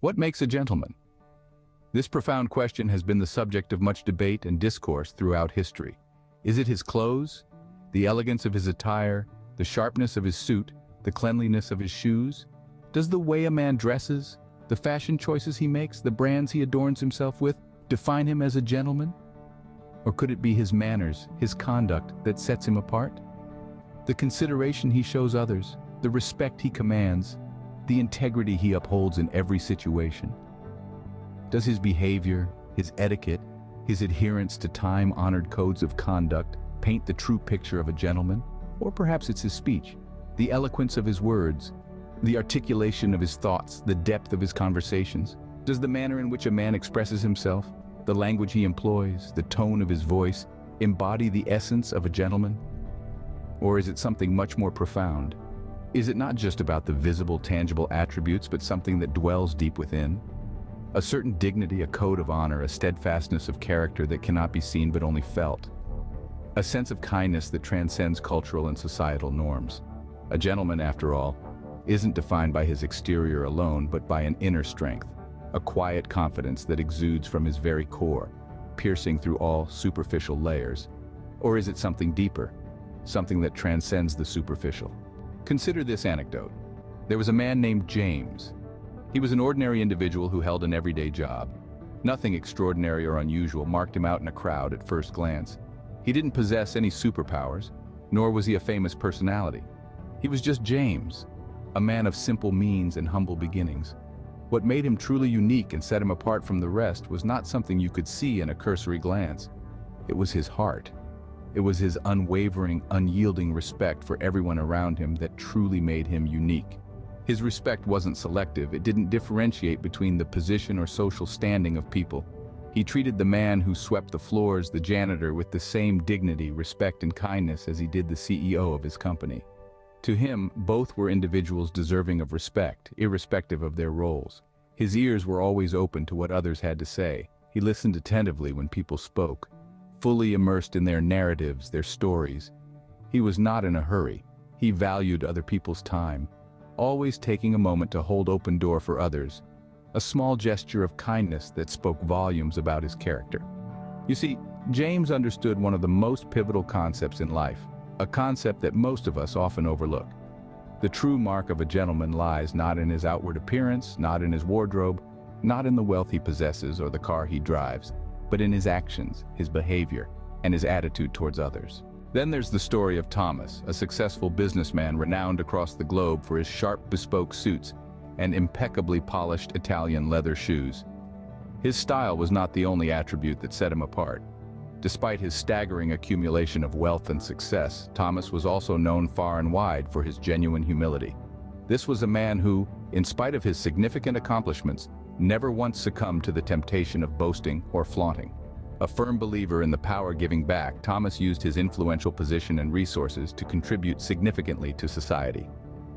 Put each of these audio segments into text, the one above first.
What makes a gentleman? This profound question has been the subject of much debate and discourse throughout history. Is it his clothes, the elegance of his attire, the sharpness of his suit, the cleanliness of his shoes? Does the way a man dresses, the fashion choices he makes, the brands he adorns himself with, define him as a gentleman? Or could it be his manners, his conduct that sets him apart? The consideration he shows others, the respect he commands, the integrity he upholds in every situation. Does his behavior, his etiquette, his adherence to time-honored codes of conduct paint the true picture of a gentleman? Or perhaps it's his speech, the eloquence of his words, the articulation of his thoughts, the depth of his conversations? Does the manner in which a man expresses himself, the language he employs, the tone of his voice, embody the essence of a gentleman? Or is it something much more profound? Is it not just about the visible, tangible attributes, but something that dwells deep within? A certain dignity, a code of honor, a steadfastness of character that cannot be seen but only felt. A sense of kindness that transcends cultural and societal norms. A gentleman, after all, isn't defined by his exterior alone, but by an inner strength, a quiet confidence that exudes from his very core, piercing through all superficial layers. Or is it something deeper, something that transcends the superficial? Consider this anecdote. There was a man named James. He was an ordinary individual who held an everyday job. Nothing extraordinary or unusual marked him out in a crowd at first glance. He didn't possess any superpowers, nor was he a famous personality. He was just James, a man of simple means and humble beginnings. What made him truly unique and set him apart from the rest was not something you could see in a cursory glance. It was his heart. It was his unwavering, unyielding respect for everyone around him that truly made him unique. His respect wasn't selective. It didn't differentiate between the position or social standing of people. He treated the man who swept the floors, the janitor, with the same dignity, respect, and kindness as he did the CEO of his company. To him, both were individuals deserving of respect, irrespective of their roles. His ears were always open to what others had to say. He listened attentively when people spoke, fully immersed in their narratives, their stories. He was not in a hurry. He valued other people's time, always taking a moment to hold open door for others, a small gesture of kindness that spoke volumes about his character. You see, James understood one of the most pivotal concepts in life, a concept that most of us often overlook. The true mark of a gentleman lies not in his outward appearance, not in his wardrobe, not in the wealth he possesses or the car he drives, but in his actions, his behavior, and his attitude towards others. Then there's the story of Thomas, a successful businessman renowned across the globe for his sharp, bespoke suits and impeccably polished Italian leather shoes. His style was not the only attribute that set him apart. Despite his staggering accumulation of wealth and success, Thomas was also known far and wide for his genuine humility. This was a man who, in spite of his significant accomplishments, never once succumbed to the temptation of boasting or flaunting. A firm believer in the power giving back, Thomas used his influential position and resources to contribute significantly to society.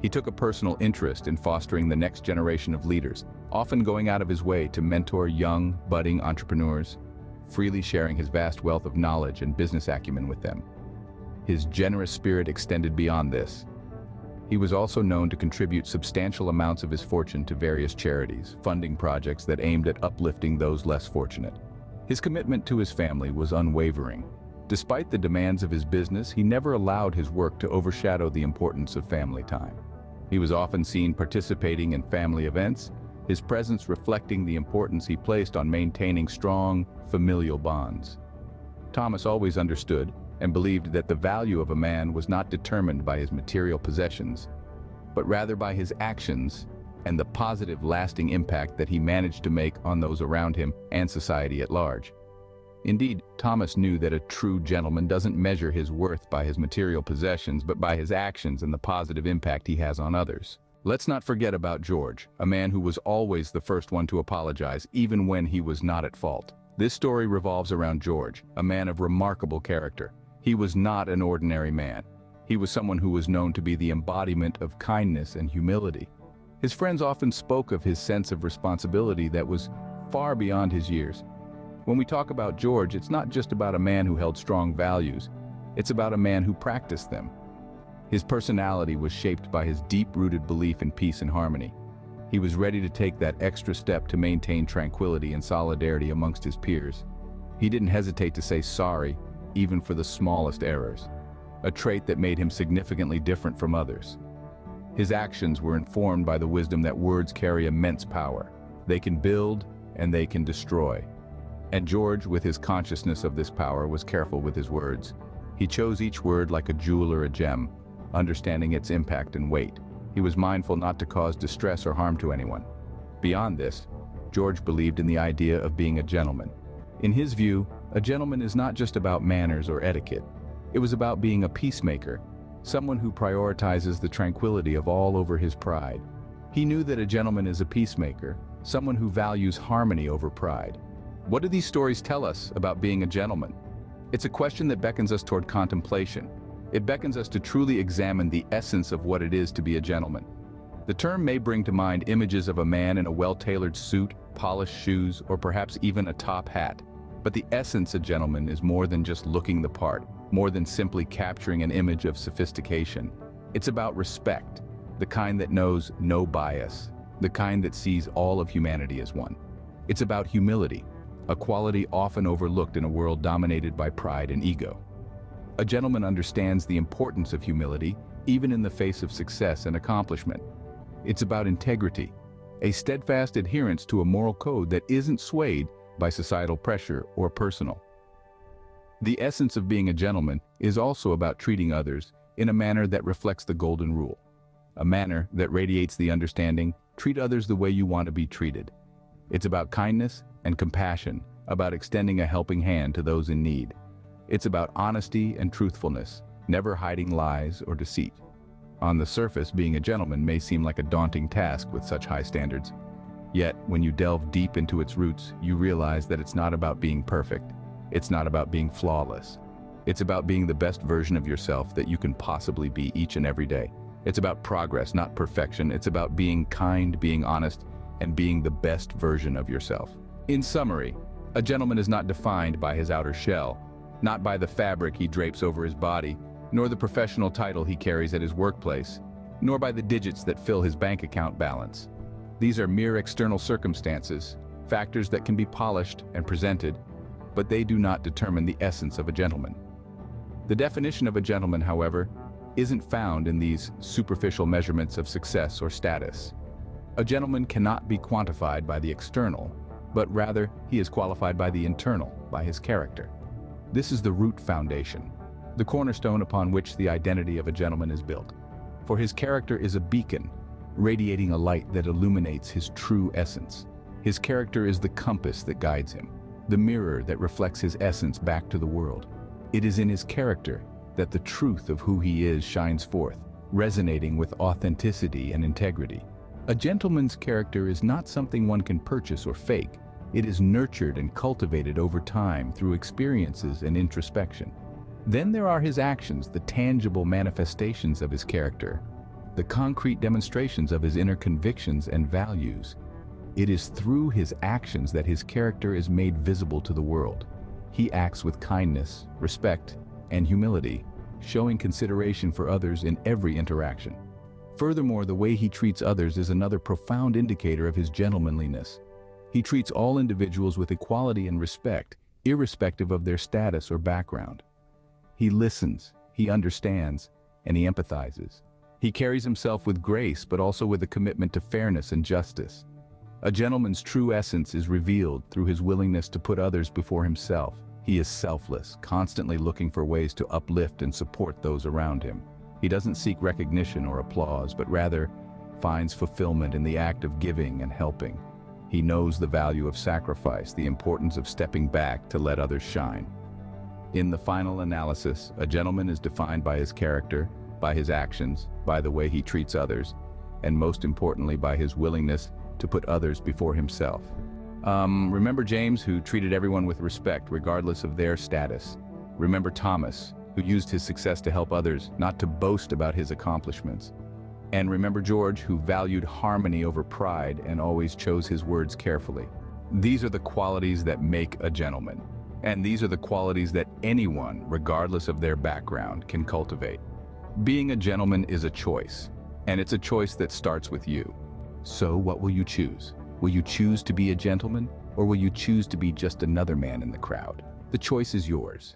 He took a personal interest in fostering the next generation of leaders, often going out of his way to mentor young, budding entrepreneurs, freely sharing his vast wealth of knowledge and business acumen with them. His generous spirit extended beyond this. He was also known to contribute substantial amounts of his fortune to various charities, funding projects that aimed at uplifting those less fortunate. His commitment to his family was unwavering. Despite the demands of his business, he never allowed his work to overshadow the importance of family time. He was often seen participating in family events, his presence reflecting the importance he placed on maintaining strong, familial bonds. Thomas always understood and believed that the value of a man was not determined by his material possessions, but rather by his actions and the positive, lasting impact that he managed to make on those around him and society at large. Indeed, Thomas knew that a true gentleman doesn't measure his worth by his material possessions, but by his actions and the positive impact he has on others. Let's not forget about George, a man who was always the first one to apologize, even when he was not at fault. This story revolves around George, a man of remarkable character. He was not an ordinary man. He was someone who was known to be the embodiment of kindness and humility. His friends often spoke of his sense of responsibility that was far beyond his years. When we talk about George, it's not just about a man who held strong values. It's about a man who practiced them. His personality was shaped by his deep-rooted belief in peace and harmony. He was ready to take that extra step to maintain tranquility and solidarity amongst his peers. He didn't hesitate to say sorry, even for the smallest errors, a trait that made him significantly different from others. His actions were informed by the wisdom that words carry immense power. They can build and they can destroy. And George, with his consciousness of this power, was careful with his words. He chose each word like a jewel or a gem, understanding its impact and weight. He was mindful not to cause distress or harm to anyone. Beyond this, George believed in the idea of being a gentleman. In his view, a gentleman is not just about manners or etiquette. It was about being a peacemaker, someone who prioritizes the tranquility of all over his pride. He knew that a gentleman is a peacemaker, someone who values harmony over pride. What do these stories tell us about being a gentleman? It's a question that beckons us toward contemplation. It beckons us to truly examine the essence of what it is to be a gentleman. The term may bring to mind images of a man in a well-tailored suit, polished shoes, or perhaps even a top hat. But the essence of gentleman is more than just looking the part, more than simply capturing an image of sophistication. It's about respect, the kind that knows no bias, the kind that sees all of humanity as one. It's about humility, a quality often overlooked in a world dominated by pride and ego. A gentleman understands the importance of humility, even in the face of success and accomplishment. It's about integrity, a steadfast adherence to a moral code that isn't swayed by societal pressure or personal. The essence of being a gentleman is also about treating others in a manner that reflects the golden rule, a manner that radiates the understanding, treat others the way you want to be treated. It's about kindness and compassion, about extending a helping hand to those in need. It's about honesty and truthfulness, never hiding lies or deceit. On the surface, being a gentleman may seem like a daunting task with such high standards. Yet, when you delve deep into its roots, you realize that it's not about being perfect. It's not about being flawless. It's about being the best version of yourself that you can possibly be each and every day. It's about progress, not perfection. It's about being kind, being honest, and being the best version of yourself. In summary, a gentleman is not defined by his outer shell, not by the fabric he drapes over his body, nor the professional title he carries at his workplace, nor by the digits that fill his bank account balance. These are mere external circumstances, factors that can be polished and presented, but they do not determine the essence of a gentleman. The definition of a gentleman, however, isn't found in these superficial measurements of success or status. A gentleman cannot be quantified by the external, but rather he is qualified by the internal, by his character. This is the root foundation, the cornerstone upon which the identity of a gentleman is built. For his character is a beacon, radiating a light that illuminates his true essence. His character is the compass that guides him, the mirror that reflects his essence back to the world. It is in his character that the truth of who he is shines forth, resonating with authenticity and integrity. A gentleman's character is not something one can purchase or fake. It is nurtured and cultivated over time through experiences and introspection. Then there are his actions, the tangible manifestations of his character, the concrete demonstrations of his inner convictions and values. It is through his actions that his character is made visible to the world. He acts with kindness, respect, and humility, showing consideration for others in every interaction. Furthermore, the way he treats others is another profound indicator of his gentlemanliness. He treats all individuals with equality and respect, irrespective of their status or background. He listens, he understands, and he empathizes. He carries himself with grace, but also with a commitment to fairness and justice. A gentleman's true essence is revealed through his willingness to put others before himself. He is selfless, constantly looking for ways to uplift and support those around him. He doesn't seek recognition or applause, but rather finds fulfillment in the act of giving and helping. He knows the value of sacrifice, the importance of stepping back to let others shine. In the final analysis, a gentleman is defined by his character, by his actions, by the way he treats others, and most importantly, by his willingness to put others before himself. Remember James, who treated everyone with respect, regardless of their status. Remember Thomas, who used his success to help others, not to boast about his accomplishments. And remember George, who valued harmony over pride and always chose his words carefully. These are the qualities that make a gentleman. And these are the qualities that anyone, regardless of their background, can cultivate. Being a gentleman is a choice, and it's a choice that starts with you. So what will you choose? Will you choose to be a gentleman, or will you choose to be just another man in the crowd? The choice is yours.